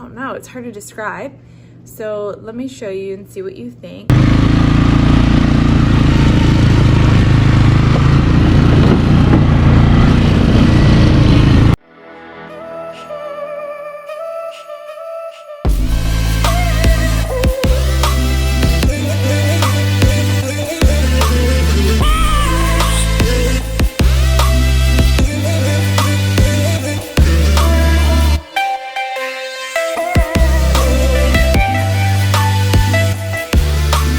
don't know, it's hard to describe. So let me show you and see what you think.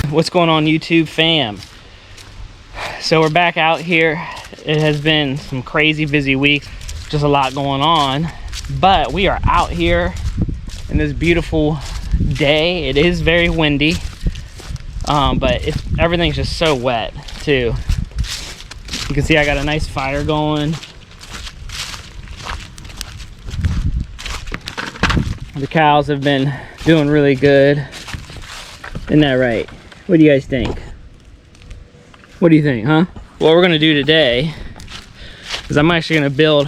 What's going on, YouTube fam? So we're back out here. It has been some crazy busy weeks, just a lot going on, but we are out here in this beautiful day. It is very windy, but everything's just so wet too. You can see I got a nice fire going. The cows have been doing really good. Isn't that right? What do you guys think? What do you think, huh? What we're gonna do today is I'm actually gonna build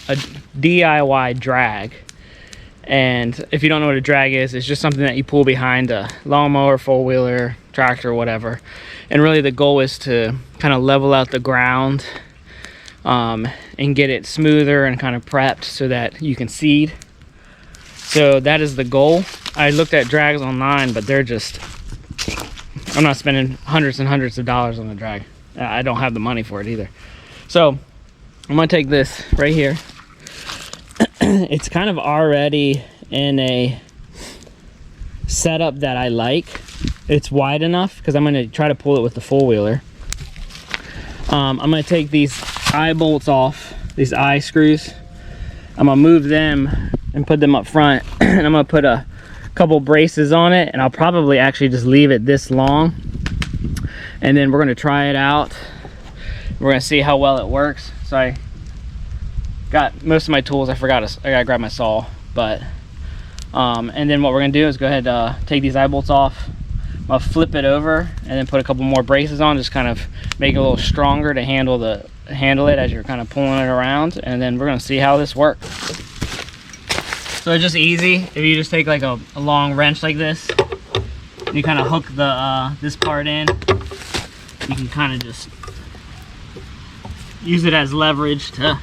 a DIY drag. And if you don't know what a drag is, it's just something that you pull behind a lawnmower, four-wheeler, tractor, whatever. And really the goal is to kind of level out the ground and get it smoother and kind of prepped so that you can seed. So that is the goal. I looked at drags online, but they're just, I'm not spending hundreds and hundreds of dollars on a drag. I don't have the money for it either. So I'm gonna take this right here. It's kind of already in a setup that I like. It's wide enough because I'm gonna try to pull it with the four-wheeler. I'm gonna take these eye bolts off, these eye screws. I'm gonna move them and put them up front. And I'm gonna put a couple braces on it, and I'll probably actually just leave it this long, and then we're going to try it out. We're going to see how well it works. So I got most of my tools. I gotta grab my saw, but and then what we're going to do is go ahead take these eye bolts off. I'll flip it over and then put a couple more braces on, just kind of make it a little stronger to handle it as you're kind of pulling it around, and then we're going to see how this works. So it's just easy if you just take like a long wrench like this, you kind of hook the this part in. You can kind of just use it as leverage to.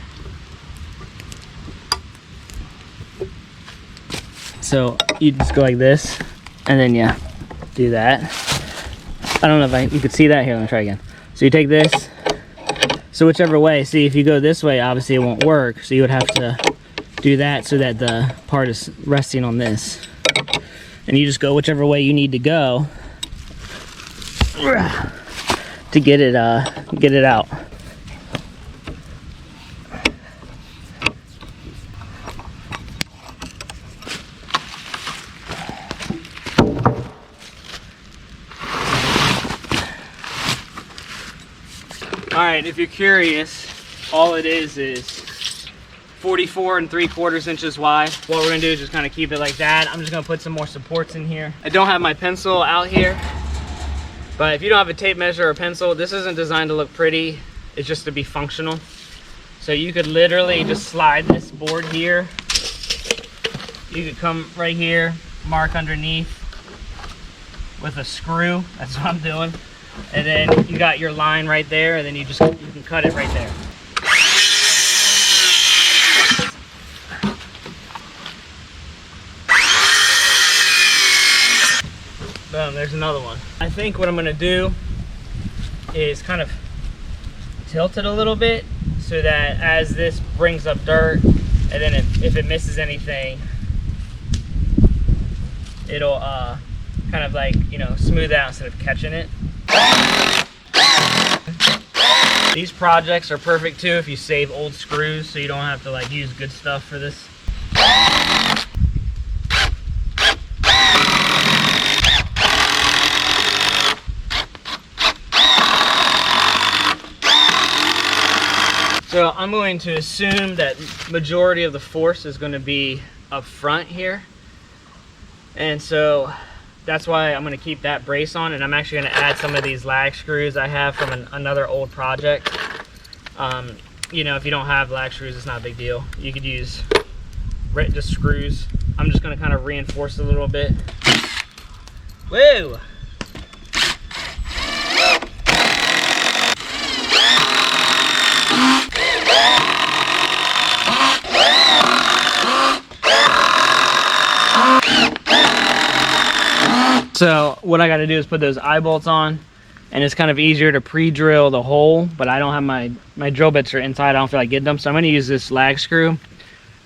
So you just go like this, and then you do that. I don't know if you could see that here. Let me try again. So you take this. So whichever way. See, if you go this way, obviously it won't work. So you would have to do that so that the part is resting on this, and you just go whichever way you need to go to get it out. All right, if you're curious, all it is 44 3/4 inches wide. What we're gonna do is just kind of keep it like that. I'm just gonna put some more supports in here. I don't have my pencil out here, but if you don't have a tape measure or a pencil, this isn't designed to look pretty. It's just to be functional. So you could literally just slide this board here. You could come right here, mark underneath with a screw. That's what I'm doing. And then you got your line right there, and then you can cut it right there. Boom, there's another one. I think what I'm gonna do is kind of tilt it a little bit so that as this brings up dirt, and then if it misses anything, it'll kind of like, you know, smooth out instead of catching it. These projects are perfect too if you save old screws, so you don't have to like use good stuff for this. So I'm going to assume that majority of the force is going to be up front here. And so that's why I'm going to keep that brace on, and I'm actually going to add some of these lag screws I have from another old project. You know, if you don't have lag screws, it's not a big deal. You could use just screws I'm just gonna kind of reinforce it a little bit. Whoa! So what I got to do is put those eye bolts on, and it's kind of easier to pre-drill the hole, but I don't have my drill bits are inside. I don't feel like getting them, so I'm going to use this lag screw. I'm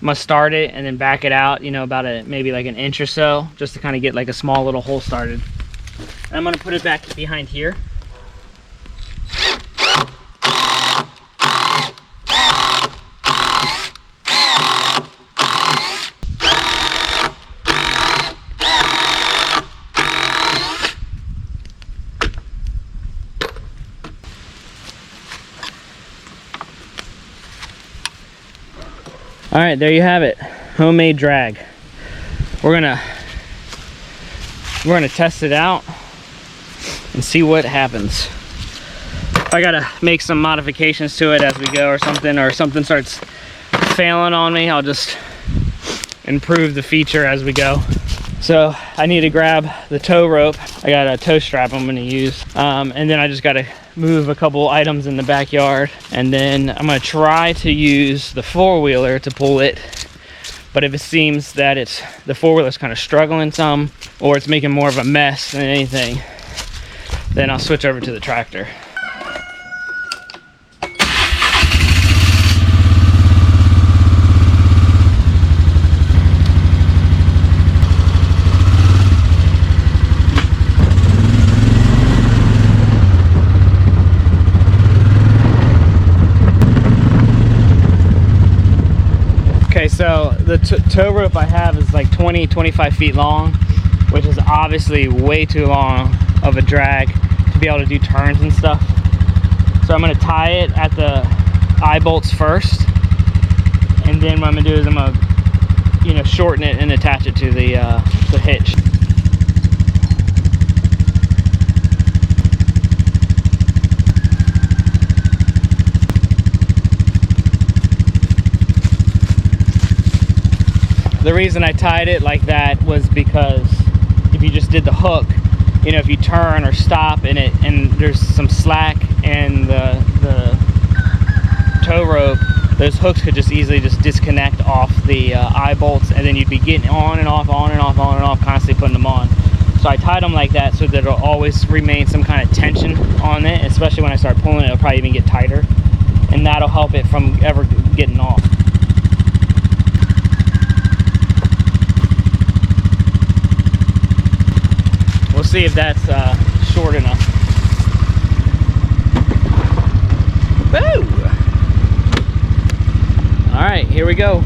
going to start it and then back it out, you know, about maybe like an inch or so, just to kind of get like a small little hole started. And I'm going to put it back behind here. All right, there you have it, homemade drag. We're gonna test it out and see what happens. If I gotta make some modifications to it as we go or something starts failing on me, I'll just improve the feature as we go. So I need to grab the tow rope. I got a tow strap I'm gonna use. And then I just gotta move a couple items in the backyard. And then I'm gonna try to use the four-wheeler to pull it. But if it seems that the four-wheeler's kind of struggling some, or it's making more of a mess than anything, then I'll switch over to the tractor. Okay, so the tow rope I have is like 20-25 feet long, which is obviously way too long of a drag to be able to do turns and stuff. So I'm going to tie it at the eye bolts first, and then what I'm going to do is I'm going to, you know, shorten it and attach it to the hitch. The reason I tied it like that was because if you just did the hook, you know, if you turn or stop and there's some slack in the tow rope, those hooks could just easily just disconnect off the eye bolts, and then you'd be getting on and off, on and off, on and off, constantly putting them on. So I tied them like that so that it'll always remain some kind of tension on it, especially when I start pulling it, it'll probably even get tighter, and that'll help it from ever getting off. We'll see if that's short enough. Woo! All right, here we go.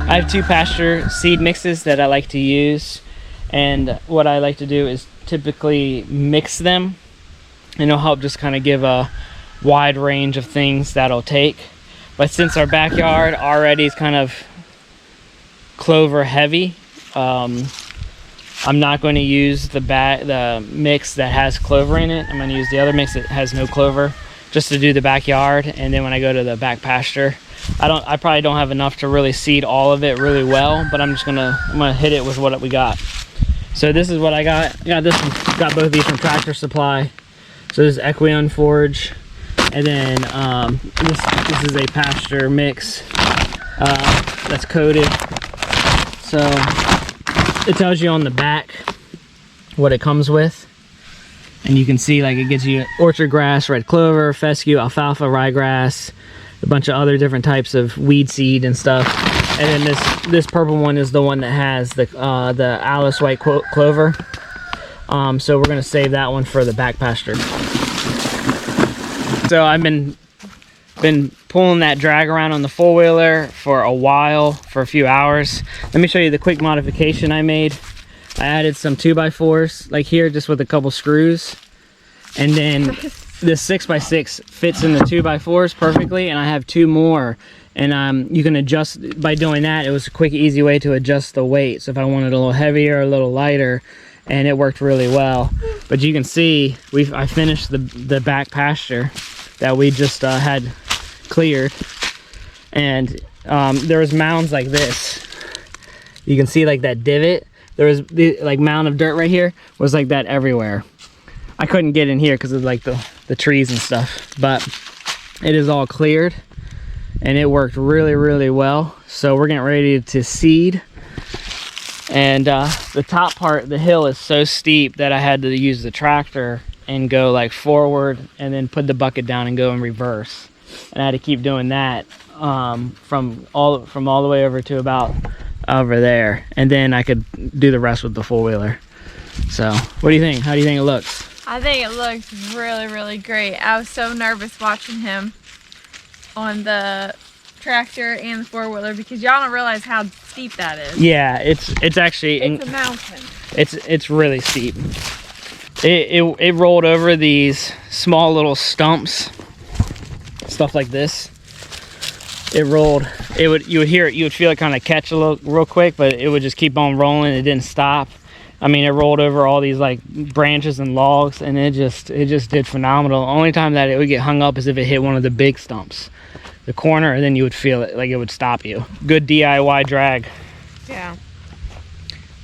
I have two pasture seed mixes that I like to use, and what I like to do is typically mix them, and it'll help just kind of give a wide range of things that'll take. But since our backyard already is kind of clover heavy, I'm not going to use the mix that has clover in it. I'm going to use the other mix that has no clover, just to do the backyard. And then when I go to the back pasture, I probably don't have enough to really seed all of it really well, but I'm gonna hit it with what we got. So this is what I got. Got both of these from Tractor Supply. So this is Equion forage, and then this is a pasture mix that's coated. So it tells you on the back what it comes with, and you can see like it gives you orchard grass, red clover, fescue, alfalfa, ryegrass, a bunch of other different types of weed seed and stuff. And then this purple one is the one that has the Alice white clover. So we're gonna save that one for the back pasture. So I've been pulling that drag around on the four-wheeler for a while, for a few hours. Let me show you the quick modification I made. I added some 2x4s like here, just with a couple screws, and then this 6x6 fits in the 2x4s perfectly, and I have 2 more, and you can adjust by doing that. It was a quick, easy way to adjust the weight. So if I wanted a little heavier or a little lighter, and it worked really well. But you can see I finished the back pasture that we just had cleared, and there was mounds like this. You can see like that divot. There was the like mound of dirt right here was like that everywhere. I couldn't get in here because of like the trees and stuff, but it is all cleared and it worked really, really well. So we're getting ready to seed. And the top part, the hill is so steep that I had to use the tractor and go like forward and then put the bucket down and go in reverse. And I had to keep doing that from all the way over to about over there. And then I could do the rest with the four-wheeler. So what do you think? How do you think it looks? I think it looks really, really great. I was so nervous watching him on the tractor and the four-wheeler because y'all don't realize how steep that is. Yeah, it's actually it's a mountain. It's really steep. It rolled over these small little stumps, stuff like this. You would hear it, you would feel it kind of catch a little real quick, but it would just keep on rolling. It didn't stop. I mean, it rolled over all these like branches and logs, and it just did phenomenal. The only time that it would get hung up is if it hit one of the big stumps, the corner, and then you would feel it, like it would stop you. Good DIY drag. Yeah.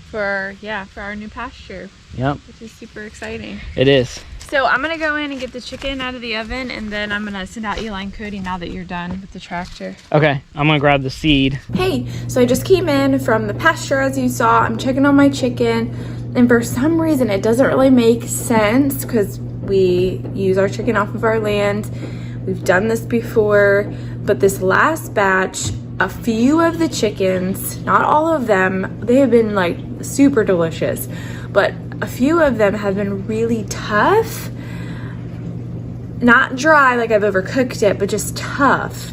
For our new pasture. Yep. Which is super exciting. It is. So I'm gonna go in and get the chicken out of the oven, and then I'm gonna send out Eli and Cody now that you're done with the tractor. Okay, I'm gonna grab the seed. Hey, so I just came in from the pasture, as you saw. I'm checking on my chicken, and for some reason it doesn't really make sense because we use our chicken off of our land. We've done this before, but this last batch, a few of the chickens, not all of them, they have been like super delicious, but a few of them have been really tough. Not dry like I've overcooked it, but just tough.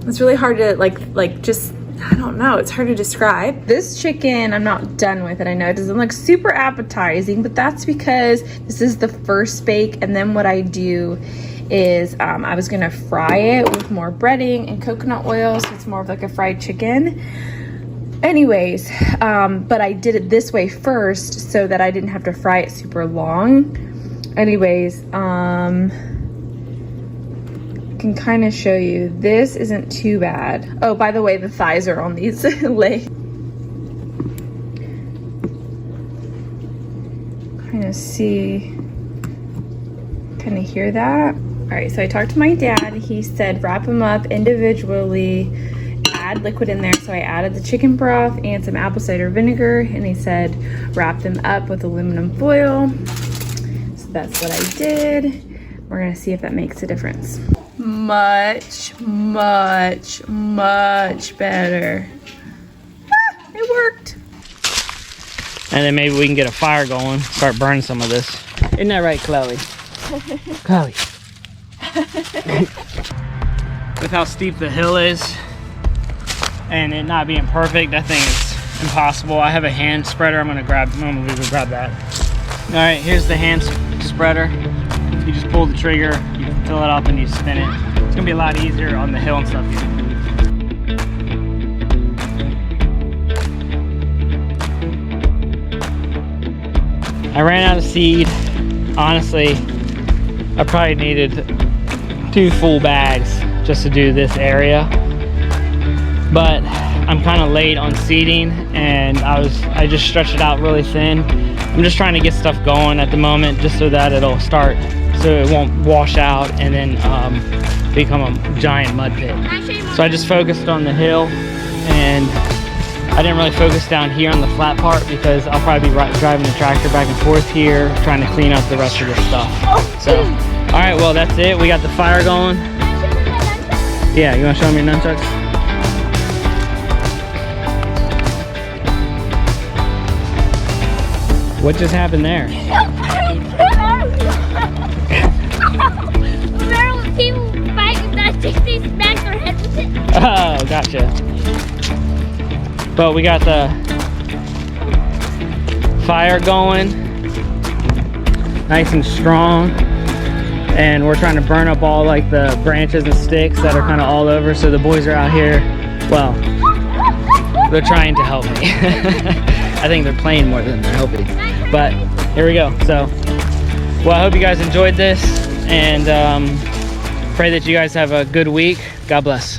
It's really hard to I don't know, it's hard to describe. This chicken, I'm not done with it. I know it doesn't look super appetizing, but that's because this is the first bake, and then what I do is I was gonna fry it with more breading and coconut oil, so it's more of like a fried chicken. Anyways, but I did it this way first so that I didn't have to fry it super long. Anyways, can kind of show you. This isn't too bad. Oh, by the way, the thighs are on these legs. Kind of see, kind of hear that. All right, so I talked to my dad. He said wrap them up individually, add liquid in there. So I added the chicken broth and some apple cider vinegar, and he said wrap them up with aluminum foil. So that's what I did. We're gonna see if that makes a difference. Much, much, much better. Ah, it worked. And then maybe we can get a fire going, start burning some of this. Isn't that right, Chloe? Chloe. With how steep the hill is and it not being perfect, I think it's impossible. I have a hand spreader. I'm gonna grab that. All right, here's the hand spreader. You just pull the trigger, you fill it up, and you spin it. It's gonna be a lot easier on the hill and stuff. I ran out of seed. Honestly, I probably needed 2 full bags just to do this area. But I'm kind of late on seeding, and I just stretched it out really thin. I'm just trying to get stuff going at the moment, just so that it'll start, so it won't wash out and then become a giant mud pit. So I just focused on the hill, and I didn't really focus down here on the flat part because I'll probably be driving the tractor back and forth here, trying to clean up the rest of the stuff. So, all right, well, that's it. We got the fire going. Yeah, you want to show me your nunchucks? What just happened there? Remember when people fight and they smack their head with it? Oh, gotcha. But we got the fire going, nice and strong, and we're trying to burn up all like the branches and sticks that are kind of all over. So the boys are out here, well, they're trying to help me. I think they're playing more than they're helping. But here we go. So, well, I hope you guys enjoyed this, and pray that you guys have a good week. God bless.